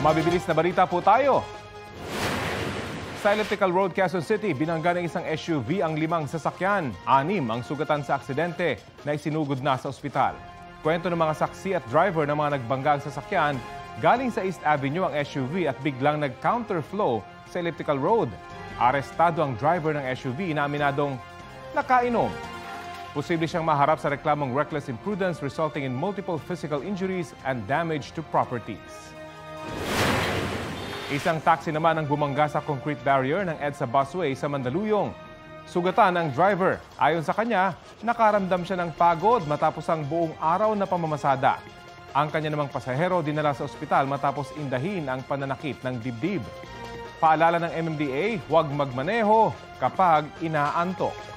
Mabibilis na balita po tayo. Sa Elliptical Road, Quezon City, binangga ng isang SUV ang 5 sasakyan. 6 ang sugatan sa aksidente na isinugod na sa ospital. Kwento ng mga saksi at driver ng mga nagbanggang sasakyan, galing sa East Avenue ang SUV at biglang nag-counterflow sa Elliptical Road. Arestado ang driver ng SUV na aminadong nakainom. Posible siyang maharap sa reklamong reckless imprudence resulting in multiple physical injuries and damage to properties. Isang taxi naman ang bumangga sa concrete barrier ng EDSA busway sa Mandaluyong. Sugatan ang driver. Ayon sa kanya, nakaramdam siya ng pagod matapos ang buong araw na pamamasada. Ang kanya namang pasahero dinala sa ospital matapos indahin ang pananakit ng dibdib. Paalala ng MMDA, huwag magmaneho kapag inaantok.